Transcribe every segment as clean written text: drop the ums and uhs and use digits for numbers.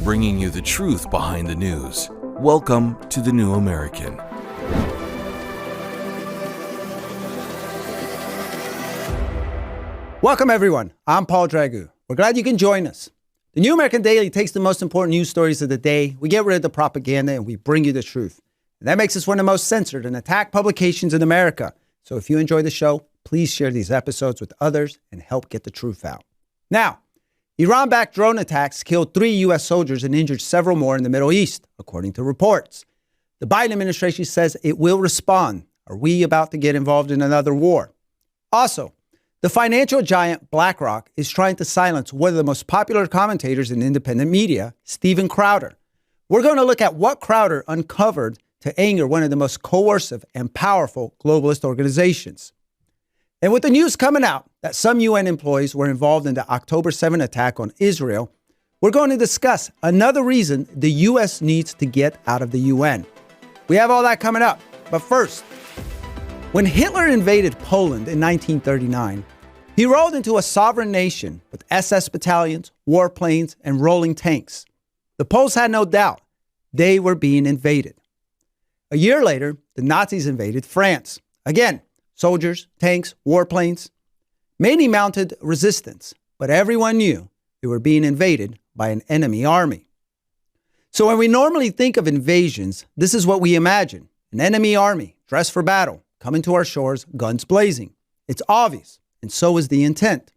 bringing you the truth behind the news. Welcome to The New American. Welcome, everyone. I'm Paul Dragu. We're glad you can join us. The New American Daily takes the most important news stories of the day. We get rid of the propaganda and we bring you the truth. And that makes us one of the most censored and attacked publications in America. So if you enjoy the show, please share these episodes with others and help get the truth out. Now, Iran-backed drone attacks killed 3 U.S. soldiers and injured several more in the Middle East, according to reports. The Biden administration says it will respond. Are we about to get involved in another war? Also, the financial giant BlackRock is trying to silence one of the most popular commentators in independent media, Steven Crowder. We're going to look at what Crowder uncovered to anger one of the most coercive and powerful globalist organizations. And with the news coming out that some UN employees were involved in the October 7 attack on Israel, we're going to discuss another reason the U.S. needs to get out of the UN. We have all that coming up. But first, when Hitler invaded Poland in 1939, he rolled into a sovereign nation with SS battalions, warplanes, and rolling tanks. The Poles had no doubt they were being invaded. A year later, the Nazis invaded France. Again, soldiers, tanks, warplanes, many mounted resistance, but everyone knew they were being invaded by an enemy army. So when we normally think of invasions, this is what we imagine: an enemy army dressed for battle, coming to our shores, guns blazing. It's obvious, and so is the intent.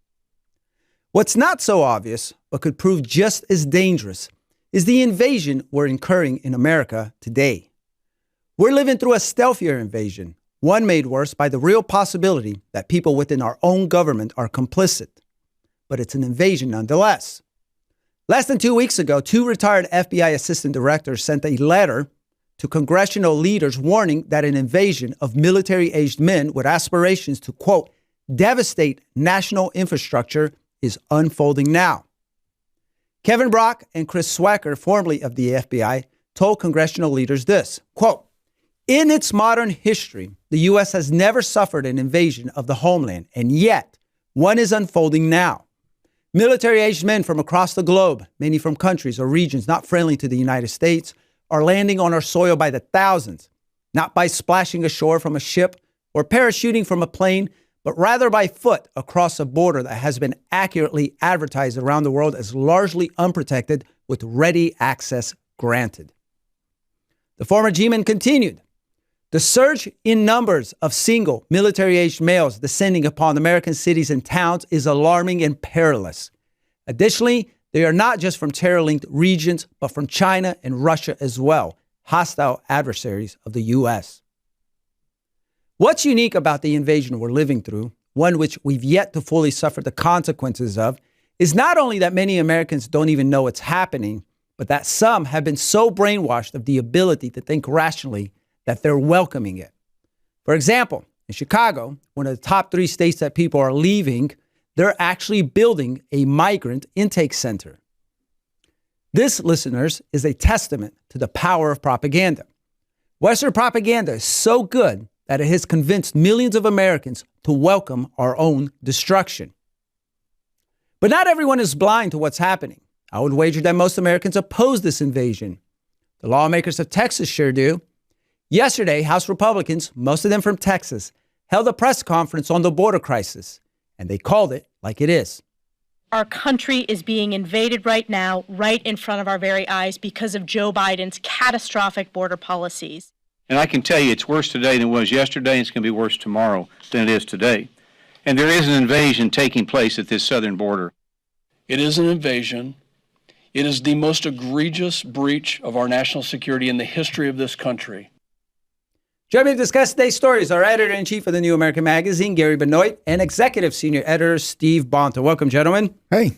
What's not so obvious, but could prove just as dangerous, is the invasion we're incurring in America today. We're living through a stealthier invasion, one made worse by the real possibility that people within our own government are complicit. But it's an invasion nonetheless. Less than 2 weeks ago, 2 retired FBI assistant directors sent a letter to congressional leaders warning that an invasion of military-aged men with aspirations to, quote, devastate national infrastructure is unfolding now. Kevin Brock and Chris Swacker, formerly of the FBI, told congressional leaders this, quote, in its modern history, the U.S. has never suffered an invasion of the homeland, and yet one is unfolding now. Military-aged men from across the globe, many from countries or regions not friendly to the United States, are landing on our soil by the thousands, not by splashing ashore from a ship or parachuting from a plane, but rather by foot across a border that has been accurately advertised around the world as largely unprotected with ready access granted. The former G-man continued, the surge in numbers of single military-aged males descending upon American cities and towns is alarming and perilous. Additionally, they are not just from terror-linked regions, but from China and Russia as well, hostile adversaries of the U.S. What's unique about the invasion we're living through, one which we've yet to fully suffer the consequences of, is not only that many Americans don't even know it's happening, but that some have been so brainwashed of the ability to think rationally that they're welcoming it. For example, in Chicago, one of the top 3 states that people are leaving, they're actually building a migrant intake center. This, listeners, is a testament to the power of propaganda. Western propaganda is so good that it has convinced millions of Americans to welcome our own destruction. But not everyone is blind to what's happening. I would wager that most Americans oppose this invasion. The lawmakers of Texas sure do. Yesterday, House Republicans, most of them from Texas, held a press conference on the border crisis, and they called it like it is. Our country is being invaded right now, right in front of our very eyes, because of Joe Biden's catastrophic border policies. And I can tell you it's worse today than it was yesterday, and it's going to be worse tomorrow than it is today. And there is an invasion taking place at this southern border. It is an invasion. It is the most egregious breach of our national security in the history of this country. Joining me to discuss today's stories are editor-in-chief of the New American Magazine, Gary Benoit, and executive senior editor, Steve Bonta. Welcome, gentlemen. Hey.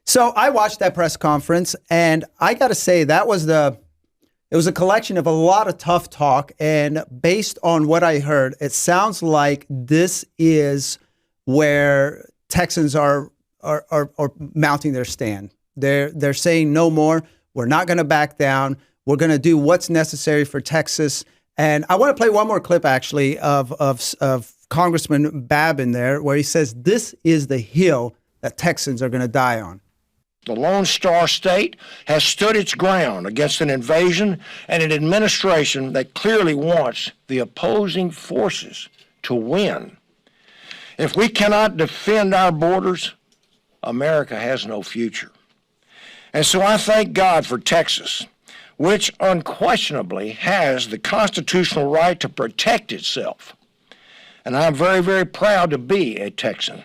So I watched that press conference, and I got to say it was a collection of a lot of tough talk. And based on what I heard, it sounds like this is where Texans are mounting their stand. They're saying no more. We're not going to back down. We're going to do what's necessary for Texas. And I want to play one more clip, actually, of Congressman Babin there, where he says this is the hill that Texans are going to die on. The Lone Star State has stood its ground against an invasion and an administration that clearly wants the opposing forces to win. If we cannot defend our borders, America has no future. And so I thank God for Texas, which unquestionably has the constitutional right to protect itself. And I'm very, very proud to be a Texan.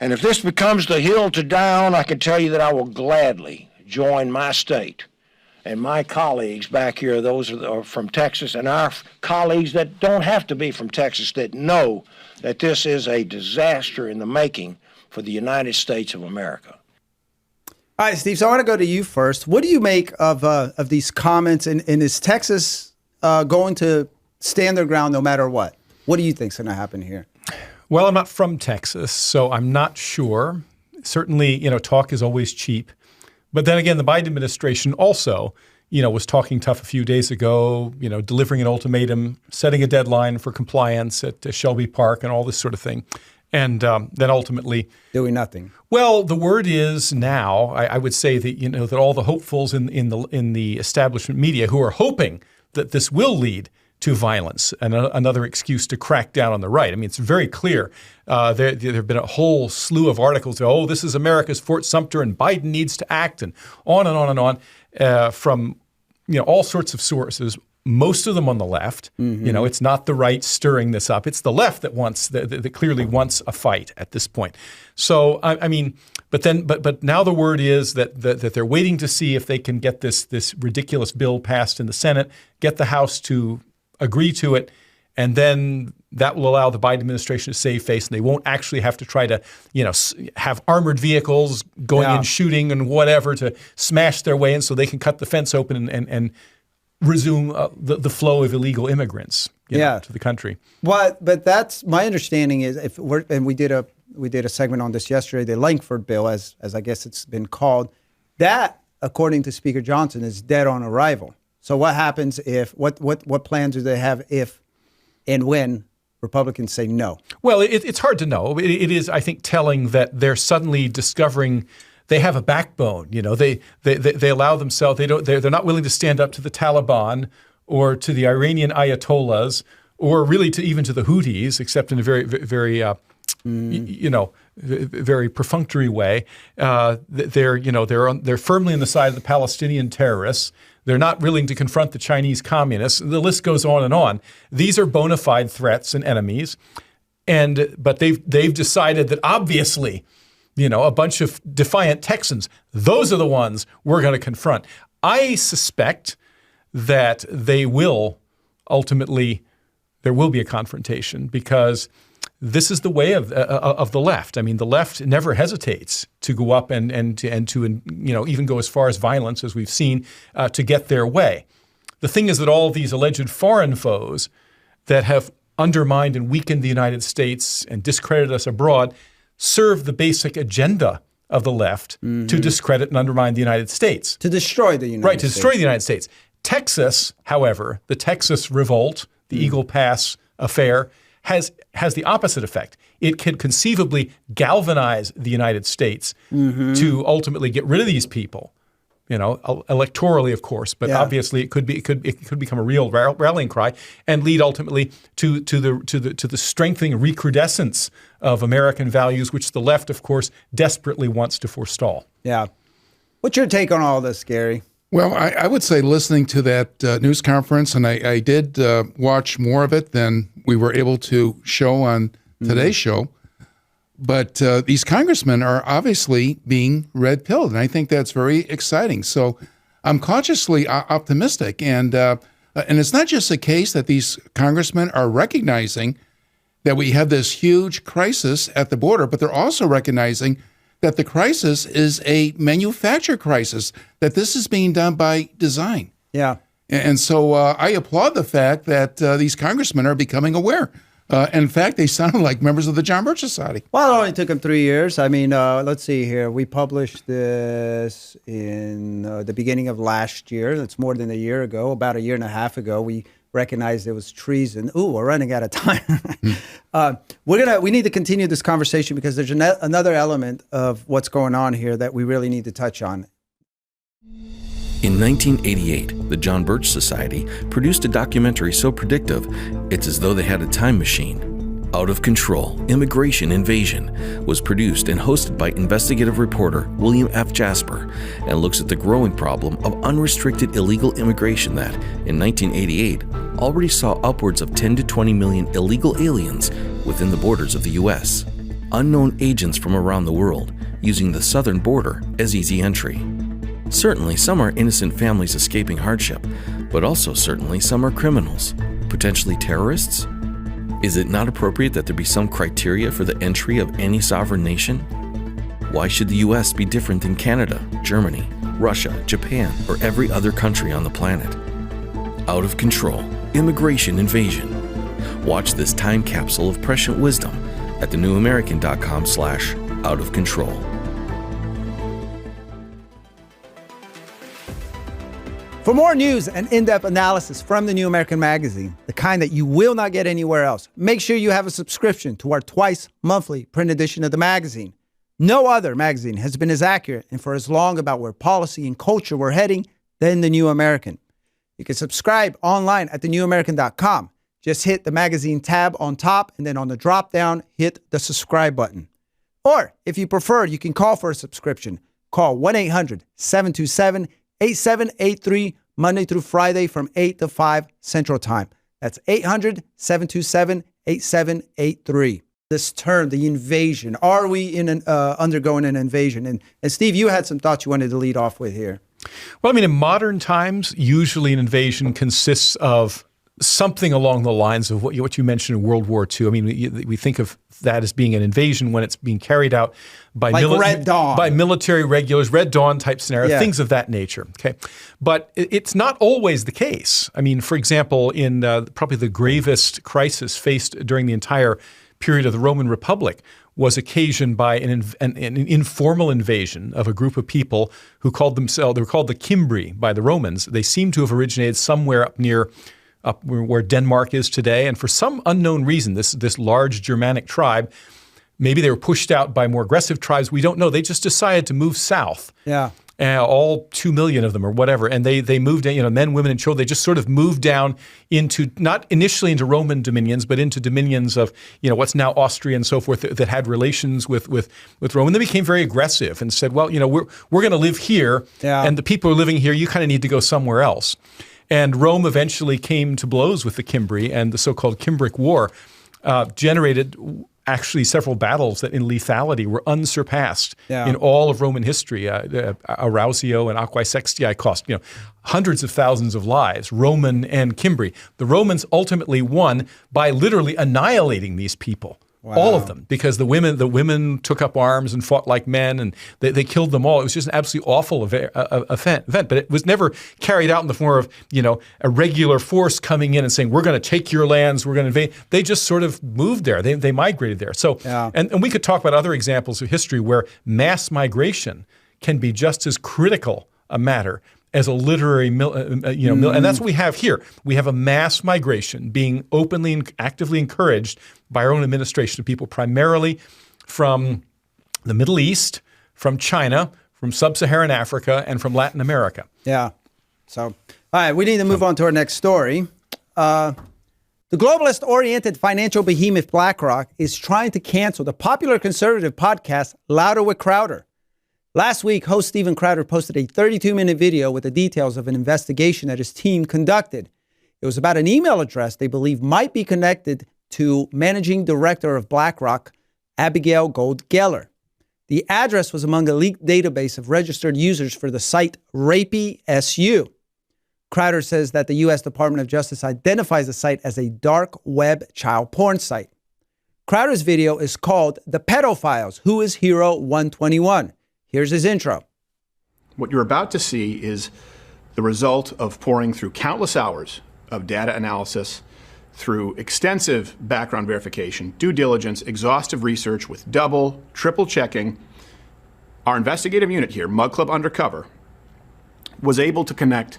And if this becomes the hill to die on, I can tell you that I will gladly join my state and my colleagues back here, those that are from Texas, and our colleagues that don't have to be from Texas, that know that this is a disaster in the making for the United States of America. All right, Steve, so I want to go to you first. What do you make of these comments? And is Texas going to stand their ground no matter what? What do you think is going to happen here? Well, I'm not from Texas, so I'm not sure. Certainly, talk is always cheap. But then again, the Biden administration also, was talking tough a few days ago, delivering an ultimatum, setting a deadline for compliance at Shelby Park and all this sort of thing. And then ultimately doing nothing. Well, the word is now, I would say that, that all the hopefuls in the establishment media who are hoping that this will lead to violence and another excuse to crack down on the right. I mean, it's very clear. There have been a whole slew of articles. Oh, this is America's Fort Sumter, and Biden needs to act, and on and on and on, from all sorts of sources. Most of them on the left. Mm-hmm. It's not the right stirring this up. It's the left that clearly wants a fight at this point. So but now the word is that they're waiting to see if they can get this ridiculous bill passed in the Senate, get the House to agree to it, and then that will allow the Biden administration to save face, and they won't actually have to try to, have armored vehicles going in shooting and whatever to smash their way in so they can cut the fence open and resume the flow of illegal immigrants to the country. But that's my understanding is we did a segment on this yesterday, the Langford bill, as I guess it's been called, that according to Speaker Johnson is dead on arrival. So what happens if what plans do they have if and when Republicans say no? Well, it's hard to know. It is, I think, telling that they're suddenly discovering they have a backbone. They allow themselves. They're not willing to stand up to the Taliban or to the Iranian Ayatollahs or really even to the Houthis, except in a very, very very perfunctory way. They're firmly on the side of the Palestinian terrorists. They're not willing to confront the Chinese communists. The list goes on and on. These are bona fide threats and enemies, but they've decided that obviously, a bunch of defiant Texans, those are the ones we're going to confront. I suspect that they will ultimately, there will be a confrontation because this is the way of the left. I mean, the left never hesitates to go up and to even go as far as violence, as we've seen, to get their way. The thing is that all these alleged foreign foes that have undermined and weakened the United States and discredited us abroad serve the basic agenda of the left to discredit and undermine the United States. To destroy the United States. Right, to destroy the United States. Texas, however, the Texas revolt, the Eagle Pass affair, has the opposite effect. It can conceivably galvanize the United States to ultimately get rid of these people, electorally, of course, but obviously it could become a real rallying cry and lead ultimately to the strengthening recrudescence of American values, which the left, of course, desperately wants to forestall. Yeah. What's your take on all this, Gary? Well, I would say listening to that news conference, and I did watch more of it than we were able to show on today's show, but these congressmen are obviously being red-pilled, and I think that's very exciting. So I'm cautiously optimistic, and it's not just a case that these congressmen are recognizing that we have this huge crisis at the border, but they're also recognizing that the crisis is a manufactured crisis, that this is being done by design. Yeah. And so I applaud the fact that these congressmen are becoming aware. In fact, they sound like members of the John Birch Society. Well, it only took them 3 years. I mean, let's see here. We published this in the beginning of last year. That's more than a year ago, about a year and a half ago. We recognized it was treason. Ooh, we're running out of time. We need to continue this conversation because there's another element of what's going on here that we really need to touch on. In 1988, the John Birch Society produced a documentary so predictive, it's as though they had a time machine. Out of Control, Immigration Invasion was produced and hosted by investigative reporter William F. Jasper and looks at the growing problem of unrestricted illegal immigration that, in 1988, already saw upwards of 10 to 20 million illegal aliens within the borders of the U.S. Unknown agents from around the world using the southern border as easy entry. Certainly, some are innocent families escaping hardship, but also certainly some are criminals, potentially terrorists. Is it not appropriate that there be some criteria for the entry of any sovereign nation? Why should the U.S. be different than Canada, Germany, Russia, Japan, or every other country on the planet? Out of Control, Immigration Invasion. Watch this time capsule of prescient wisdom at thenewamerican.com/outofcontrol. For more news and in-depth analysis from the New American Magazine, the kind that you will not get anywhere else, make sure you have a subscription to our twice-monthly print edition of the magazine. No other magazine has been as accurate and for as long about where policy and culture were heading than the New American. You can subscribe online at thenewamerican.com. Just hit the magazine tab on top, and then on the drop-down, hit the subscribe button. Or, if you prefer, you can call for a subscription. Call 1-800-727-8783 Monday through Friday from 8 to 5 Central Time. That's 800-727-8783. This term, the invasion. Are we undergoing an invasion? And Steve, you had some thoughts you wanted to lead off with here. Well, I mean, in modern times, usually an invasion consists of something along the lines of what you mentioned in World War II. I mean, we think of that as being an invasion when it's being carried out by, Red Dawn. By military regulars, Red Dawn type scenario, Yeah. things of that nature. Okay, but it's not always the case. I mean, for example, in probably the gravest crisis faced during the entire period of the Roman Republic was occasioned by an informal invasion of a group of people who they were called the Cimbri by the Romans. They seem to have originated somewhere up where Denmark is today. And for some unknown reason, this large Germanic tribe, maybe they were pushed out by more aggressive tribes. We don't know. They just decided to move south. Yeah. All 2 million of them or whatever. And they moved, men, women, and children. They just sort of moved down into, not initially into Roman dominions, but into dominions of, what's now Austria and so forth that had relations with Rome. And they became very aggressive and said, well, we're going to live here. Yeah. And the people who are living here, you kind of need to go somewhere else. And Rome eventually came to blows with the Cimbri, and the so-called Cimbric War generated actually several battles that in lethality were unsurpassed in all of Roman history. Arausio and Aquae Sextiae cost hundreds of thousands of lives, Roman and Cimbri. The Romans ultimately won by literally annihilating these people. Wow. All of them, because the women took up arms and fought like men, and they killed them all. It was just an absolutely awful event, but it was never carried out in the form of a regular force coming in and saying, we're going to take your lands, we're going to invade. They just sort of moved there. They migrated there. So, and we could talk about other examples of history where mass migration can be just as critical a matter as a literary, and that's what we have here. We have a mass migration being openly and actively encouraged by our own administration of people, primarily from the Middle East, from China, from Sub-Saharan Africa, and from Latin America. Yeah. So, all right, we need to move on to our next story. The globalist-oriented financial behemoth BlackRock is trying to cancel the popular conservative podcast Louder with Crowder. Last week, host Steven Crowder posted a 32-minute video with the details of an investigation that his team conducted. It was about an email address they believe might be connected to managing director of BlackRock, Abigail Gold Geller. The address was among a leaked database of registered users for the site RapeySU. Crowder says that the U.S. Department of Justice identifies the site as a dark web child porn site. Crowder's video is called The Pedophiles, Who is Hero 121? Here's his intro. What you're about to see is the result of pouring through countless hours of data analysis, through extensive background verification, due diligence, exhaustive research with double, triple checking. Our investigative unit here, Mug Club Undercover, was able to connect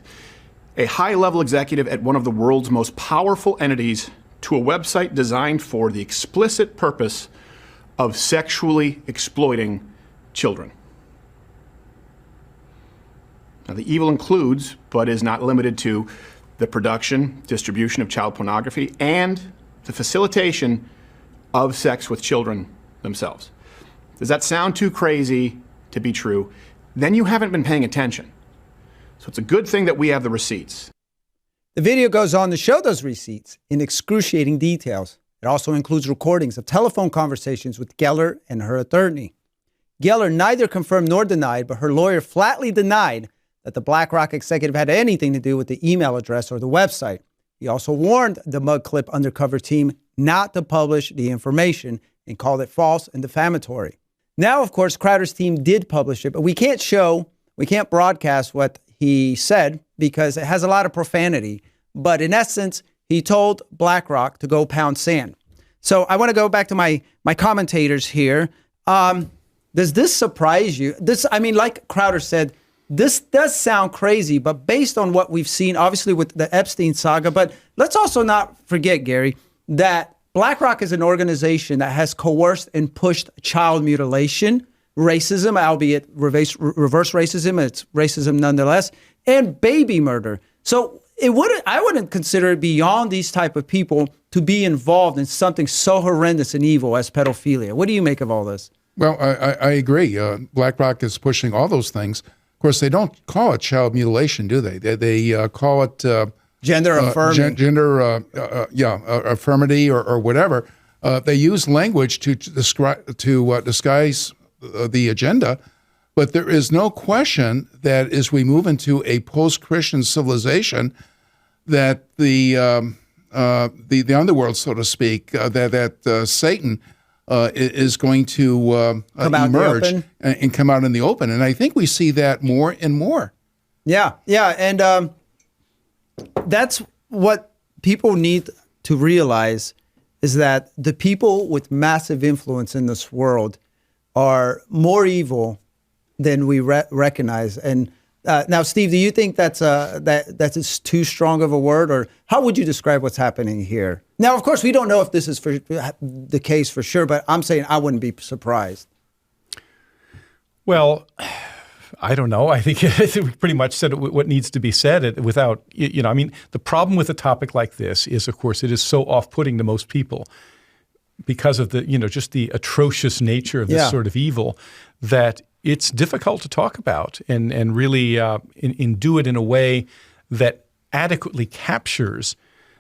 a high-level executive at one of the world's most powerful entities to a website designed for the explicit purpose of sexually exploiting children. Now, the evil includes, but is not limited to, the production, distribution of child pornography, and the facilitation of sex with children themselves. Does that sound too crazy to be true? Then you haven't been paying attention. So it's a good thing that we have the receipts. The video goes on to show those receipts in excruciating details. It also includes recordings of telephone conversations with Geller and her attorney. Geller neither confirmed nor denied, but her lawyer flatly denied that the BlackRock executive had anything to do with the email address or the website. He also warned the Mugclip undercover team not to publish the information and called it false and defamatory. Now, of course, Crowder's team did publish it, but we can't broadcast what he said because it has a lot of profanity. But in essence, he told BlackRock to go pound sand. So I want to go back to my commentators here. Does this surprise you? Like Crowder said, this does sound crazy, but based on what we've seen, obviously with the Epstein saga, but let's also not forget, Gary, that BlackRock is an organization that has coerced and pushed child mutilation, racism, albeit reverse racism, it's racism nonetheless, and baby murder. So I wouldn't consider it beyond these type of people to be involved in something so horrendous and evil as pedophilia. What do you make of all this? Well, I agree. BlackRock is pushing all those things. Of course, they don't call it child mutilation, do they? They call it gender affirming, affirmity or whatever. They use language to disguise the agenda, but there is no question that as we move into a post-Christian civilization, that the underworld, so to speak, that Satan is going to emerge and come out in the open. And I think we see that more and more. Yeah. And that's what people need to realize is that the people with massive influence in this world are more evil than we recognize. And now, Steve, do you think that's too strong of a word, or how would you describe what's happening here? Now, of course, we don't know if this is the case for sure, but I'm saying I wouldn't be surprised. Well, I don't know. I think we pretty much said what needs to be said without, the problem with a topic like this is, of course, it is so off-putting to most people because of the, just the atrocious nature of this sort of evil that it's difficult to talk about and really do it in a way that adequately captures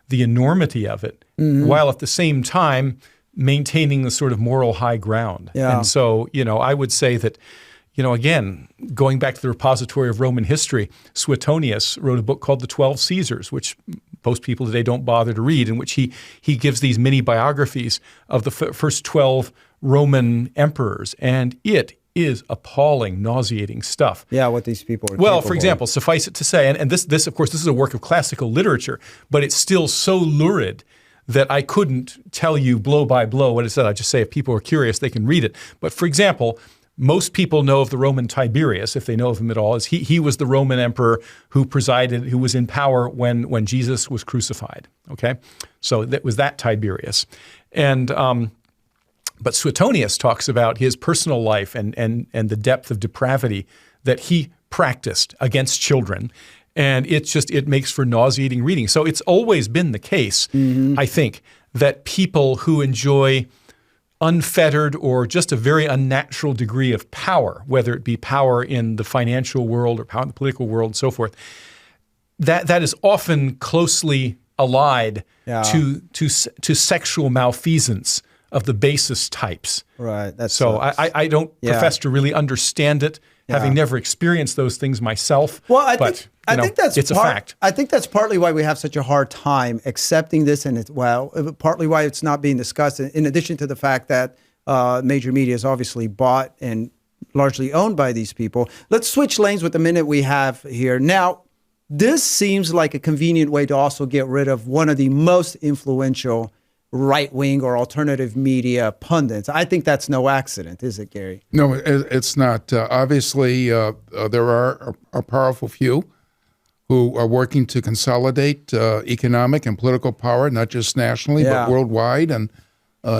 the enormity of it, while at the same time maintaining the sort of moral high ground. Yeah. And so, I would say that, again, going back to the repository of Roman history, Suetonius wrote a book called The 12 Caesars, which most people today don't bother to read, in which he gives these mini biographies of the first 12 Roman emperors. And it is appalling, nauseating stuff. Yeah, what these people are Well, capable for example, suffice it to say, and this, of course, this is a work of classical literature, but it's still so lurid that I couldn't tell you blow by blow what it said. I just say if people are curious, they can read it. But for example, most people know of the Roman Tiberius, if they know of him at all, as he was the Roman emperor who was in power when Jesus was crucified. Okay, so that was that Tiberius, and but Suetonius talks about his personal life and the depth of depravity that he practiced against children. And it makes for nauseating reading. So it's always been the case, I think, that people who enjoy unfettered or just a very unnatural degree of power, whether it be power in the financial world or power in the political world and so forth, that is often closely allied to sexual malfeasance of the basest types. Right. I don't profess to really understand it, having never experienced those things myself. Well, I think that's it's a fact. I think that's partly why we have such a hard time accepting this, and partly why it's not being discussed. In addition to the fact that major media is obviously bought and largely owned by these people. Let's switch lanes with the minute we have here. Now, this seems like a convenient way to also get rid of one of the most influential right-wing or alternative media pundits. I think that's no accident, is it, Gary? No, it's not. Obviously, there are a powerful few who are working to consolidate economic and political power, not just nationally, but worldwide and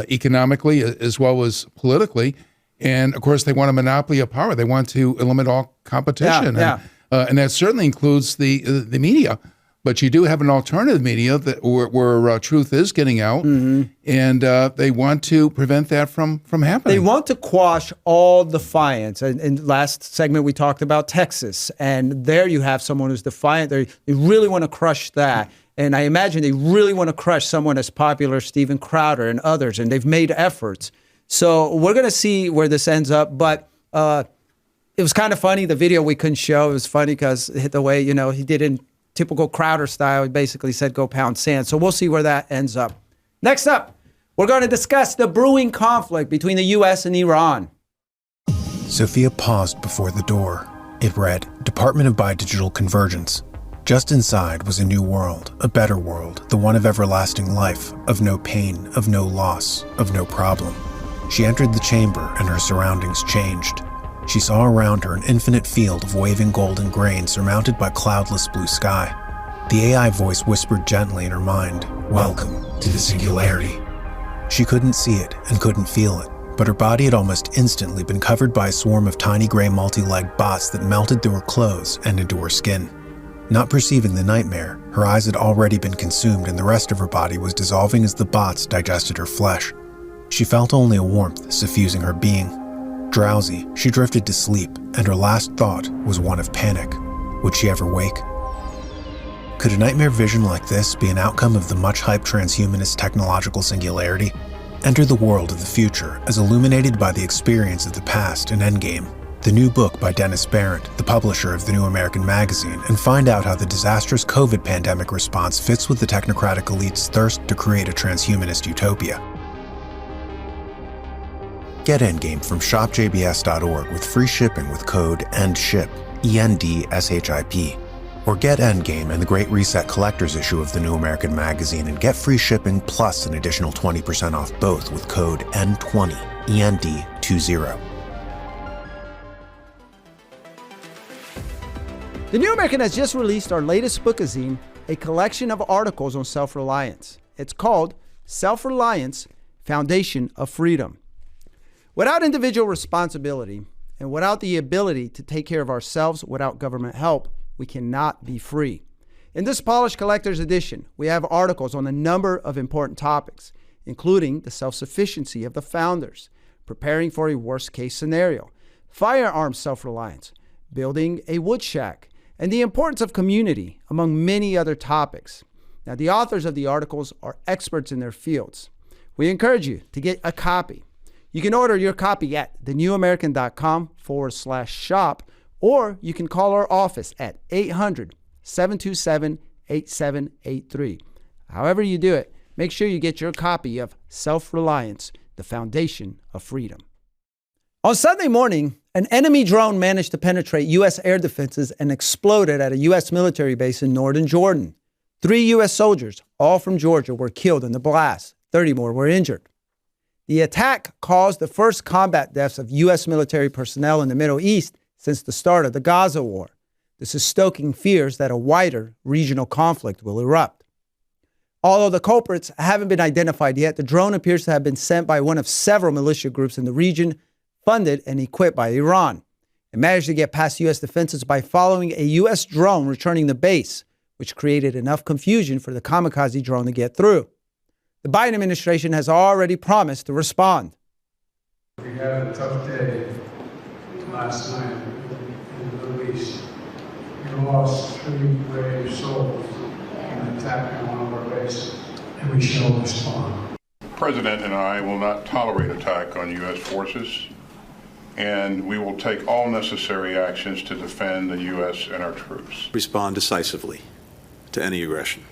economically as well as politically. And, of course, they want a monopoly of power. They want to eliminate all competition. And that certainly includes the media. But you do have an alternative media where truth is getting out, and they want to prevent that from happening. They want to quash all defiance. And in last segment, we talked about Texas, and there you have someone who's defiant. They really want to crush that. And I imagine they really want to crush someone as popular as Steven Crowder and others, and they've made efforts. So we're going to see where this ends up. But it was kind of funny. The video we couldn't show. It was funny because the way, he did in typical Crowder style. He basically said, go pound sand. So we'll see where that ends up. Next up, we're going to discuss the brewing conflict between the U.S. and Iran. Sophia paused before the door. It read, Department of Bidigital Convergence. Just inside was a new world, a better world, the one of everlasting life, of no pain, of no loss, of no problem. She entered the chamber and her surroundings changed. She saw around her an infinite field of waving golden grain surmounted by cloudless blue sky. The AI voice whispered gently in her mind, Welcome to the singularity. She couldn't see it and couldn't feel it, but her body had almost instantly been covered by a swarm of tiny gray multi-legged bots that melted through her clothes and into her skin. Not perceiving the nightmare, her eyes had already been consumed and the rest of her body was dissolving as the bots digested her flesh. She felt only a warmth suffusing her being. Drowsy, she drifted to sleep, and her last thought was one of panic. Would she ever wake? Could a nightmare vision like this be an outcome of the much-hyped transhumanist technological singularity? Enter the world of the future as illuminated by the experience of the past in Endgame, the new book by Dennis Barrett, the publisher of the New American Magazine, and find out how the disastrous COVID pandemic response fits with the technocratic elite's thirst to create a transhumanist utopia. Get Endgame from shopjbs.org with free shipping with code ENDSHIP, ENDSHIP. Or get Endgame and the Great Reset Collector's issue of the New American Magazine and get free shipping plus an additional 20% off both with code END20, END20. The New American has just released our latest bookazine, a collection of articles on self-reliance. It's called Self-Reliance, Foundation of Freedom. Without individual responsibility and without the ability to take care of ourselves without government help, we cannot be free. In this polished collector's edition, we have articles on a number of important topics, including the self-sufficiency of the founders, preparing for a worst-case scenario, firearms self-reliance, building a wood shack, and the importance of community, among many other topics. Now, the authors of the articles are experts in their fields. We encourage you to get a copy. You can order your copy at thenewamerican.com/shop, or you can call our office at 800-727-8783. However you do it, make sure you get your copy of Self-Reliance, the Foundation of Freedom. On Sunday morning, an enemy drone managed to penetrate U.S. air defenses and exploded at a U.S. military base in northern Jordan. 3 U.S. soldiers, all from Georgia, were killed in the blast. 30 more were injured. The attack caused the first combat deaths of U.S. military personnel in the Middle East since the start of the Gaza war. This is stoking fears that a wider regional conflict will erupt. Although the culprits haven't been identified yet, the drone appears to have been sent by one of several militia groups in the region, funded and equipped by Iran. It managed to get past U.S. defenses by following a U.S. drone returning the base, which created enough confusion for the kamikaze drone to get through. The Biden administration has already promised to respond. We had a tough day last night in the Middle East. We lost 3 brave souls in an attack on one of our bases, and we shall respond. The President and I will not tolerate attack on U.S. forces, and we will take all necessary actions to defend the U.S. and our troops. Respond decisively to any aggression.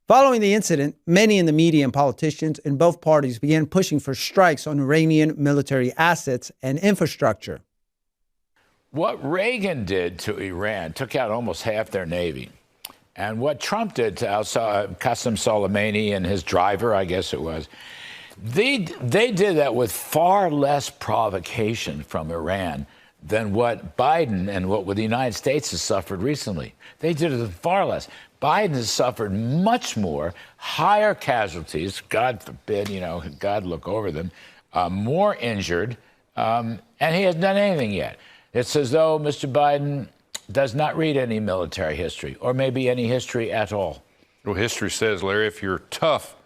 Following the incident, many in the media and politicians in both parties began pushing for strikes on Iranian military assets and infrastructure. What Reagan did to Iran took out almost half their navy. And what Trump did to Qasem Soleimani and his driver, I guess it was, they did that with far less provocation from Iran than what Biden and what the United States has suffered recently. They did it far less. Biden has suffered much more, higher casualties, God forbid, God look over them, more injured, and he hasn't done anything yet. It's as though Mr. Biden does not read any military history, or maybe any history at all. Well, history says, Larry, if you're tough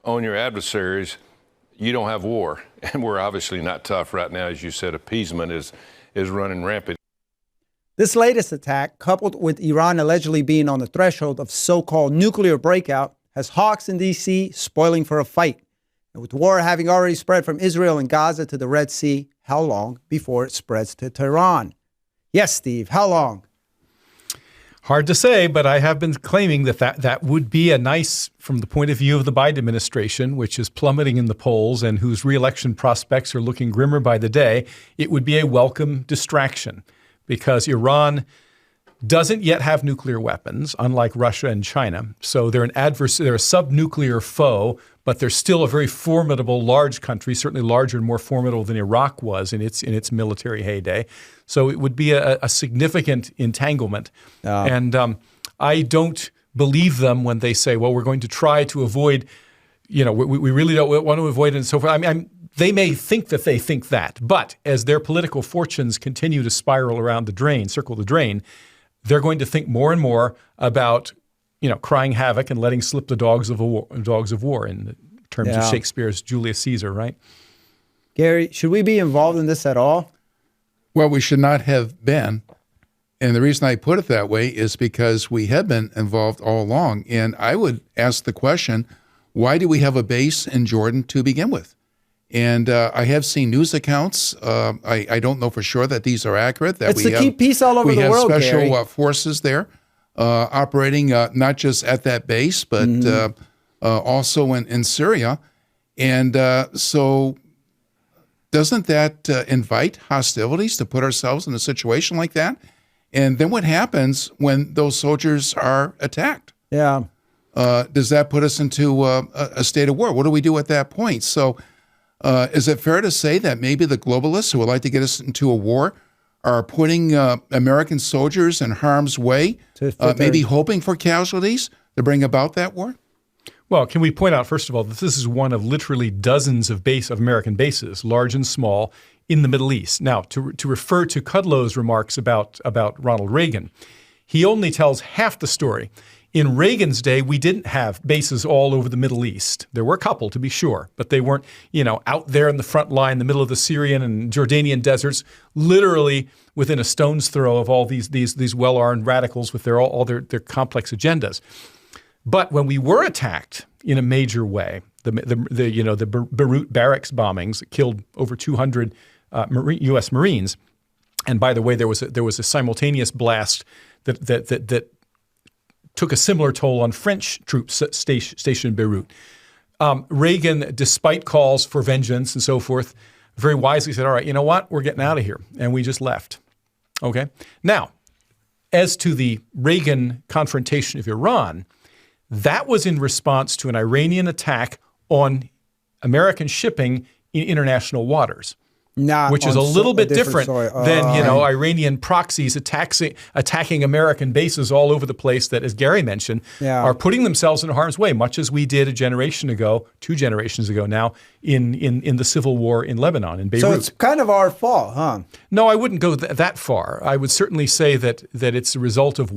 on your adversaries, you don't have war. And we're obviously not tough right now. As you said, appeasement is running rampant. This latest attack, coupled with Iran allegedly being on the threshold of so-called nuclear breakout, has hawks in D.C. spoiling for a fight. And with war having already spread from Israel and Gaza to the Red Sea, how long before it spreads to Tehran? Yes, Steve, how long? Hard to say, but I have been claiming that would be a nice, from the point of view of the Biden administration, which is plummeting in the polls and whose reelection prospects are looking grimmer by the day, it would be a welcome distraction. Because Iran doesn't yet have nuclear weapons, unlike Russia and China. So they're they're a sub-nuclear foe, but they're still a very formidable, large country, certainly larger and more formidable than Iraq was in its military heyday. So it would be a significant entanglement. And I don't believe them when they say, well, we're going to try to avoid, we really don't want to avoid it and so forth. I mean, they may think that they think that, but as their political fortunes continue to spiral around the drain, circle the drain, they're going to think more and more about, crying havoc and letting slip the dogs of war in terms of Shakespeare's Julius Caesar, right? Gary, should we be involved in this at all? Well, we should not have been. And the reason I put it that way is because we have been involved all along. And I would ask the question, why do we have a base in Jordan to begin with? And I have seen news accounts. I don't know for sure that these are accurate. That it's the key piece all over the world, We have special Gary. forces there operating not just at that base, but also in Syria. And so doesn't that invite hostilities to put ourselves in a situation like that? And then what happens when those soldiers are attacked? Yeah. Does that put us into a state of war? What do we do at that point? So is it fair to say that maybe the globalists who would like to get us into a war are putting American soldiers in harm's way, maybe hoping for casualties to bring about that war? Well, can we point out, first of all, that this is one of literally dozens of American bases, large and small, in the Middle East. Now, to refer to Kudlow's remarks about Ronald Reagan, he only tells half the story. In Reagan's day, we didn't have bases all over the Middle East. There were a couple, to be sure, but they weren't, out there in the front line, in the middle of the Syrian and Jordanian deserts, literally within a stone's throw of all these well-armed radicals with all their complex agendas. But when we were attacked in a major way, the Beirut barracks bombings that killed over 200 U.S. Marines, and by the way, there was a simultaneous blast that took a similar toll on French troops stationed in Beirut. Reagan, despite calls for vengeance and so forth, very wisely said, all right, you know what? We're getting out of here. And we just left. Okay? Now, as to the Reagan confrontation of Iran, that was in response to an Iranian attack on American shipping in international waters. Which is a little bit different than Iranian proxies attacking American bases all over the place that, as Gary mentioned, are putting themselves in harm's way, much as we did 2 generations ago now, in the civil war in Lebanon, in Beirut. So it's kind of our fault, huh? No, I wouldn't go that far. I would certainly say that it's a result of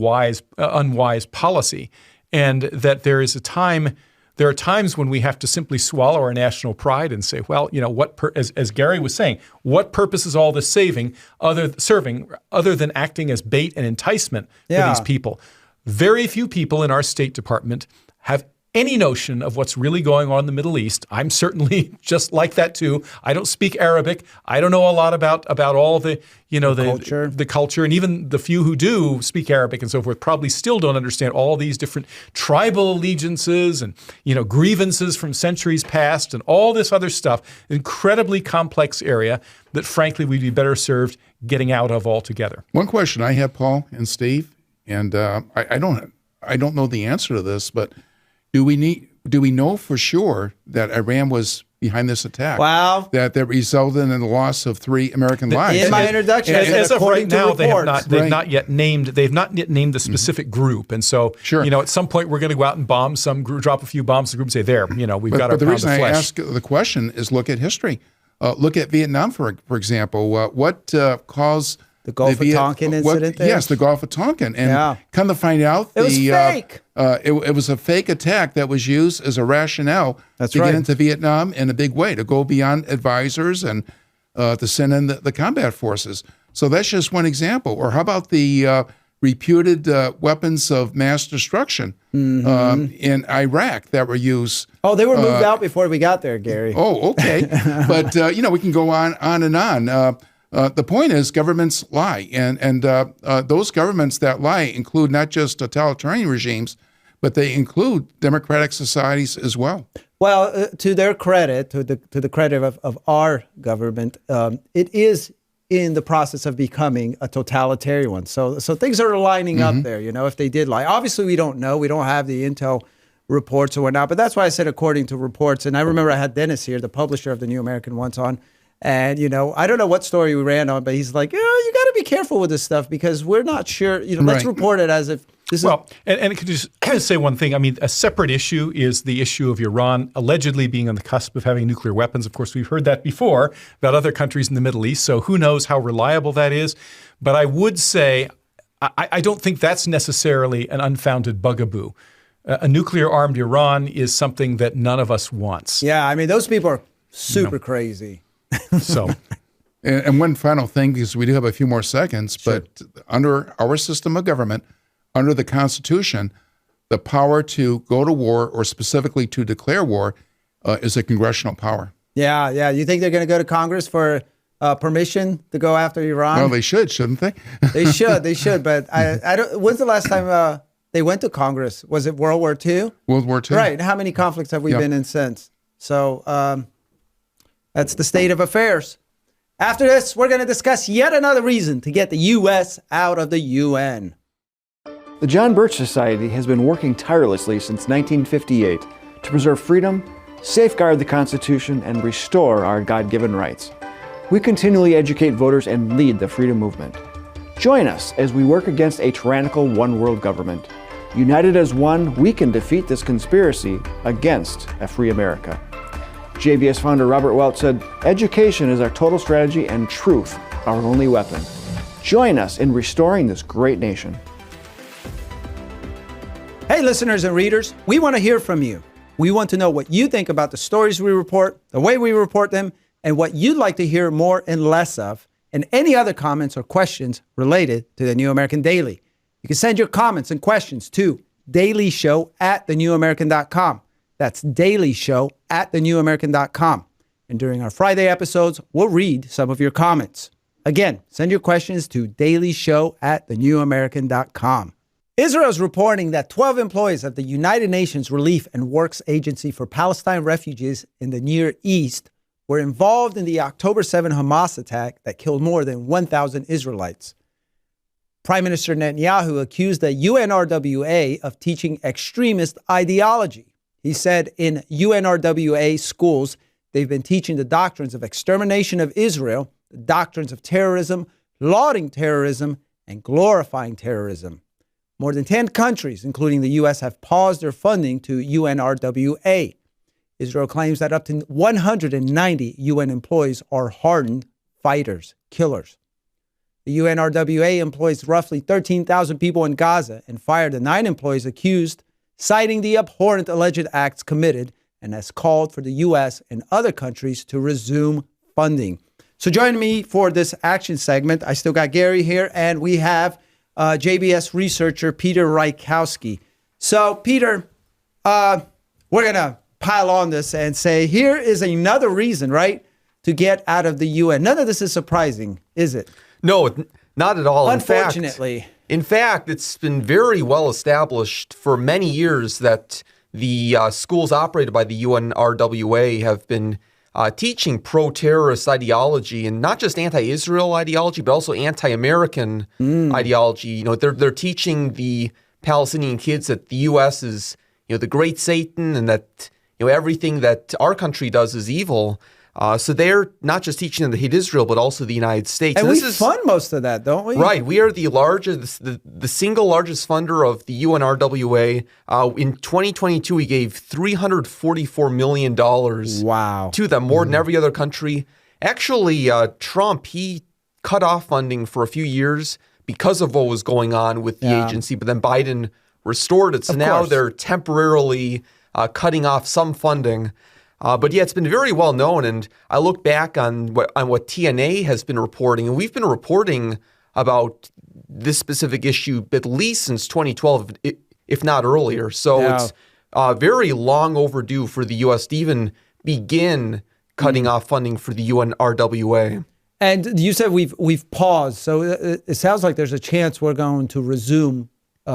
unwise policy, and that there are times when we have to simply swallow our national pride and say, well, as Gary was saying, what purpose is all this serving other than acting as bait and enticement for these people? Very few people in our State Department have any notion of what's really going on in the Middle East. I'm certainly just like that too. I don't speak Arabic. I don't know a lot about all the culture, and even the few who do speak Arabic and so forth probably still don't understand all these different tribal allegiances and grievances from centuries past and all this other stuff. Incredibly complex area that frankly we'd be better served getting out of altogether. One question I have, Paul and Steve, and I don't know the answer to this, but do we know for sure that Iran was behind this attack. Wow. That resulted in the loss of 3 American lives. In my introduction, as of right now, they've reports. not yet named the specific group, and so at some point we're going to go out and bomb some group, drop a few bombs in the group, and say there, we've got our But the pound reason of I flesh. ask the question is look at history. Look at Vietnam, for example. What caused the Gulf of Tonkin incident there? Yes, the Gulf of Tonkin. And come to find out, it was fake. It was a fake attack that was used as a rationale get into Vietnam in a big way, to go beyond advisors and to send in the combat forces. So that's just one example. Or how about the reputed weapons of mass destruction in Iraq that were used? Oh, they were moved out before we got there, Gary. Oh, okay. But, we can go on and on. The point is governments lie, and those governments that lie include not just totalitarian regimes, but they include democratic societies as well. Well, to their credit, to the credit of our government, it is in the process of becoming a totalitarian one. So things are lining up there, if they did lie. Obviously, we don't know. We don't have the intel reports or whatnot, but that's why I said according to reports. And I remember I had Dennis here, the publisher of the New American, once on. And, I don't know what story we ran on, but he's like, you got to be careful with this stuff because we're not sure. Let's report it as if this is. And could you just say one thing? I mean, a separate issue is the issue of Iran allegedly being on the cusp of having nuclear weapons. Of course, we've heard that before about other countries in the Middle East. So who knows how reliable that is. But I would say I don't think that's necessarily an unfounded bugaboo. A nuclear-armed Iran is something that none of us wants. Yeah, I mean, those people are super crazy. So, and one final thing, because we do have a few more seconds, but under our system of government, under the Constitution, the power to go to war or specifically to declare war is a congressional power. Yeah. You think they're going to go to Congress for permission to go after Iran? Well, they should, shouldn't they? They should. But I don't. When's the last time they went to Congress? Was it World War II? World War II. Right. How many conflicts have we been in since? So that's the state of affairs. After this, we're going to discuss yet another reason to get the U.S. out of the UN. The John Birch Society has been working tirelessly since 1958 to preserve freedom, safeguard the Constitution, and restore our God-given rights. We continually educate voters and lead the freedom movement. Join us as we work against a tyrannical one-world government. United as one, we can defeat this conspiracy against a free America. JBS founder Robert Welch said, "Education is our total strategy and truth our only weapon." Join us in restoring this great nation. Hey, listeners and readers, we want to hear from you. We want to know what you think about the stories we report, the way we report them, and what you'd like to hear more and less of, and any other comments or questions related to the New American Daily. You can send your comments and questions to dailyshow@thenewamerican.com. That's dailyshow@thenewamerican.com. And during our Friday episodes, we'll read some of your comments. Again, send your questions to dailyshow@thenewamerican.com. Israel is reporting that 12 employees of the United Nations Relief and Works Agency for Palestine Refugees in the Near East were involved in the October 7 Hamas attack that killed more than 1,000 Israelites. Prime Minister Netanyahu accused the UNRWA of teaching extremist ideology. He said in UNRWA schools, they've been teaching the doctrines of extermination of Israel, the doctrines of terrorism, lauding terrorism, and glorifying terrorism. More than 10 countries, including the U.S., have paused their funding to UNRWA. Israel claims that up to 190 UN employees are hardened fighters, killers. The UNRWA employs roughly 13,000 people in Gaza and fired the 9 employees accused, citing the abhorrent alleged acts committed, and has called for the U.S. and other countries to resume funding. So join me for this action segment. I still got Gary here, and we have JBS researcher Peter Rykowski. So, Peter, we're going to pile on this and say, here is another reason, right, to get out of the UN. None of this is surprising, is it? No, not at all. Unfortunately. In fact, it's been very well established for many years that the schools operated by the UNRWA have been teaching pro-terrorist ideology, and not just anti-Israel ideology, but also anti-American ideology. You know, they're teaching the Palestinian kids that the U.S. is, the great Satan, and that everything that our country does is evil. So they're not just teaching them to hate Israel, but also the United States. And we fund most of that, don't we? Right. We are the largest, the single largest funder of the UNRWA. In 2022, we gave $344 million to them, more than every other country. Actually, Trump, he cut off funding for a few years because of what was going on with the agency, but then Biden restored it. So now they're temporarily cutting off some funding. But yeah, it's been very well known, and I look back on what TNA has been reporting, and we've been reporting about this specific issue at least since 2012, if not earlier. So it's very long overdue for the U.S. to even begin cutting off funding for the UNRWA. And you said we've paused, so it sounds like there's a chance we're going to resume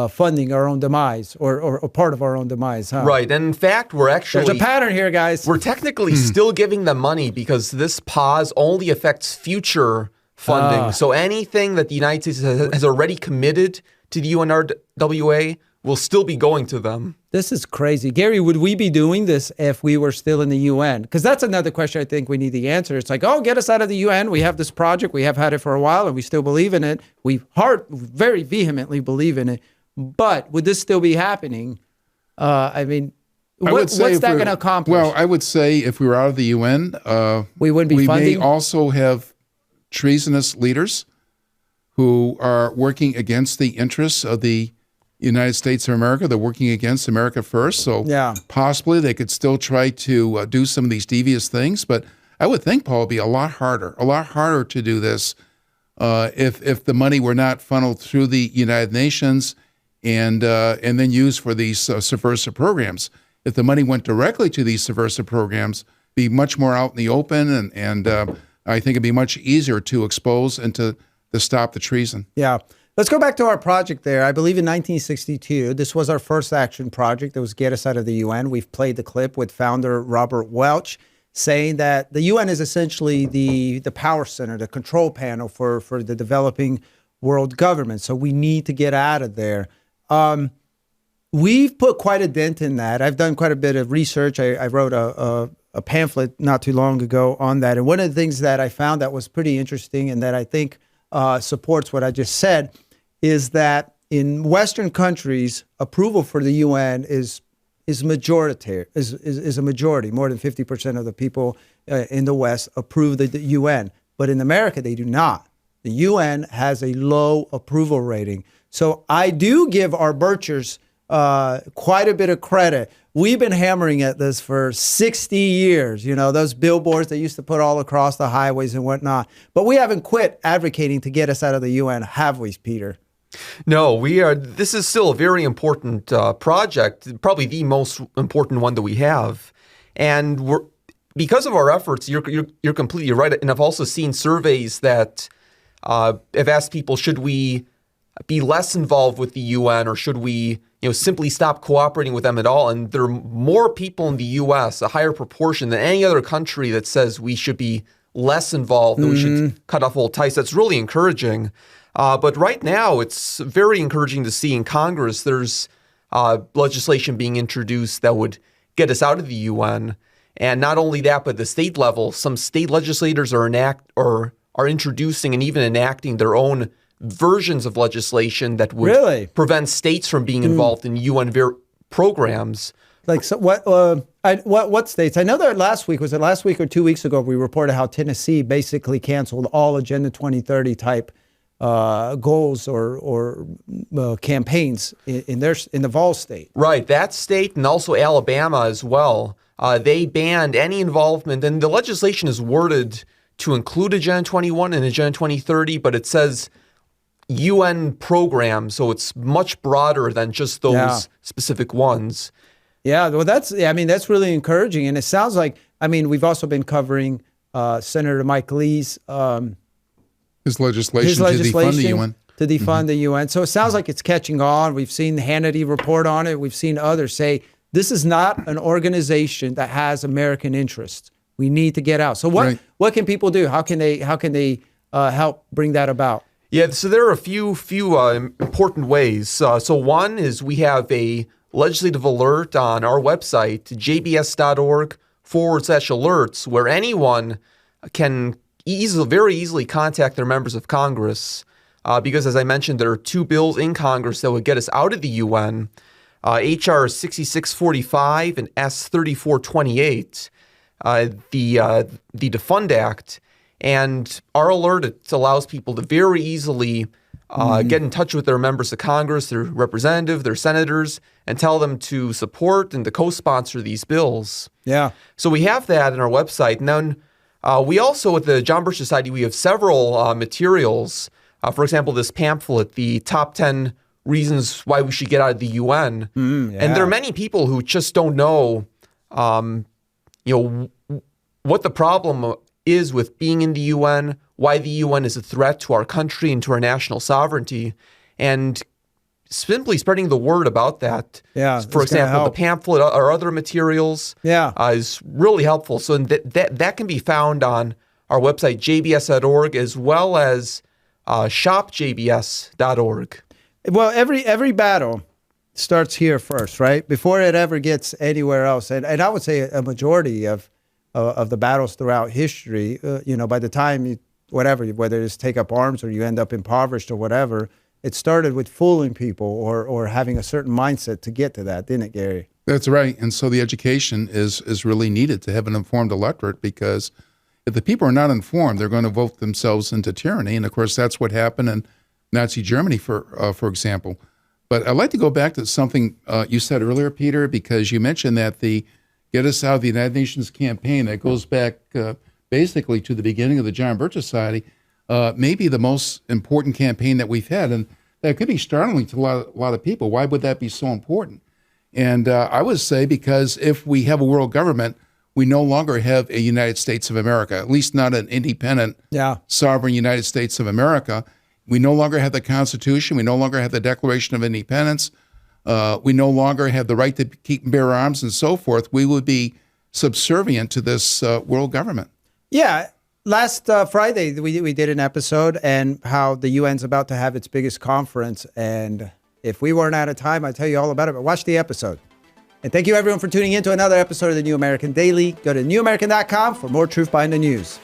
funding our own demise or part of our own demise, huh? Right. And in fact, there's a pattern here, guys. We're technically still giving them money because this pause only affects future funding. So anything that the United States has already committed to the UNRWA will still be going to them. This is crazy. Gary, would we be doing this if we were still in the UN? Because that's another question I think we need the answer. It's like, oh, get us out of the UN. We have this project. We have had it for a while, and we still believe in it. We very vehemently believe in it. But would this still be happening? I mean, what's that going to accomplish? Well, I would say if we were out of the UN, we wouldn't be funding. We may also have treasonous leaders who are working against the interests of the United States of America. They're working against America first. So possibly they could still try to do some of these devious things. But I would think, Paul, it would be a lot harder to do this if the money were not funneled through the United Nations and then used for these subversive programs. If the money went directly to these subversive programs, be much more out in the open, and I think it'd be much easier to expose and to stop the treason. Yeah. Let's go back to our project there. I believe in 1962, this was our first action project that was get us out of the UN. We've played the clip with founder Robert Welch saying that the UN is essentially the power center, the control panel for the developing world government. So we need to get out of there. We've put quite a dent in that. I've done quite a bit of research. I wrote a pamphlet not too long ago on that. And one of the things that I found that was pretty interesting and that I think supports what I just said is that in Western countries, approval for the UN is a majority. More than 50% of the people in the West approve the UN. But in America, they do not. The UN has a low approval rating. So I do give our Birchers quite a bit of credit. We've been hammering at this for 60 years, those billboards they used to put all across the highways and whatnot. But we haven't quit advocating to get us out of the UN, have we, Peter? No, we are. This is still a very important project, probably the most important one that we have. And because of our efforts, you're completely right. And I've also seen surveys that have asked people, should we be less involved with the UN or should we simply stop cooperating with them at all? And there are more people in the U.S., a higher proportion than any other country that says we should be less involved, that we should cut off all ties. That's really encouraging. But right now, it's very encouraging to see in Congress there's legislation being introduced that would get us out of the UN. And not only that, but at the state level, some state legislators are introducing and even enacting their own versions of legislation that would prevent states from being involved in UN programs. Like so what states? I know that last week or 2 weeks ago, we reported how Tennessee basically canceled all Agenda 2030 type goals or campaigns in the Vol state. Right, that state and also Alabama as well. They banned any involvement, and the legislation is worded to include Agenda 21 and Agenda 2030, but it says UN programs, so it's much broader than just those specific ones. Yeah, well, that's really encouraging, and it sounds like, we've also been covering Senator Mike Lee's his legislation to defund the UN. To defund the UN. So it sounds like it's catching on. We've seen Hannity report on it. We've seen others say this is not an organization that has American interests. We need to get out. So what can people do? How can they help bring that about? Yeah, so there are a few important ways. So one is we have a legislative alert on our website, jbs.org/alerts, where anyone can very easily contact their members of Congress. Because, as I mentioned, there are two bills in Congress that would get us out of the UN, H.R. 6645 and S. 3428, the Defund Act. And our alert, it allows people to very easily get in touch with their members of Congress, their representative, their senators, and tell them to support and to co-sponsor these bills. Yeah. So we have that on our website. And then we also, at the John Birch Society, we have several materials. For example, this pamphlet, the top 10 reasons why we should get out of the UN. And there are many people who just don't know, what the problem is with being in the UN, why the UN is a threat to our country and to our national sovereignty, and simply spreading the word about that. Yeah, for example, the pamphlet or other materials is really helpful. So that can be found on our website, jbs.org, as well as shopjbs.org. Well, every battle starts here first, right? Before it ever gets anywhere else. And I would say a majority of the battles throughout history, by the time whether it's take up arms or you end up impoverished or whatever, it started with fooling people or having a certain mindset to get to that, didn't it, Gary? That's right. And so the education is really needed to have an informed electorate, because if the people are not informed, they're going to vote themselves into tyranny. And of course, that's what happened in Nazi Germany, for example. But I'd like to go back to something you said earlier, Peter, because you mentioned that the Get Us Out of the United Nations campaign that goes back basically to the beginning of the John Birch Society, may be the most important campaign that we've had. And that could be startling to a lot of people. Why would that be so important? And I would say because if we have a world government, we no longer have a United States of America, at least not an independent, sovereign United States of America. We no longer have the Constitution. We no longer have the Declaration of Independence. We no longer have the right to keep and bear arms and so forth. We would be subservient to this world government. Yeah. Last Friday, we did an episode and how the UN's about to have its biggest conference. And if we weren't out of time, I'd tell you all about it. But watch the episode. And thank you, everyone, for tuning in to another episode of the New American Daily. Go to newamerican.com for more truth behind the news.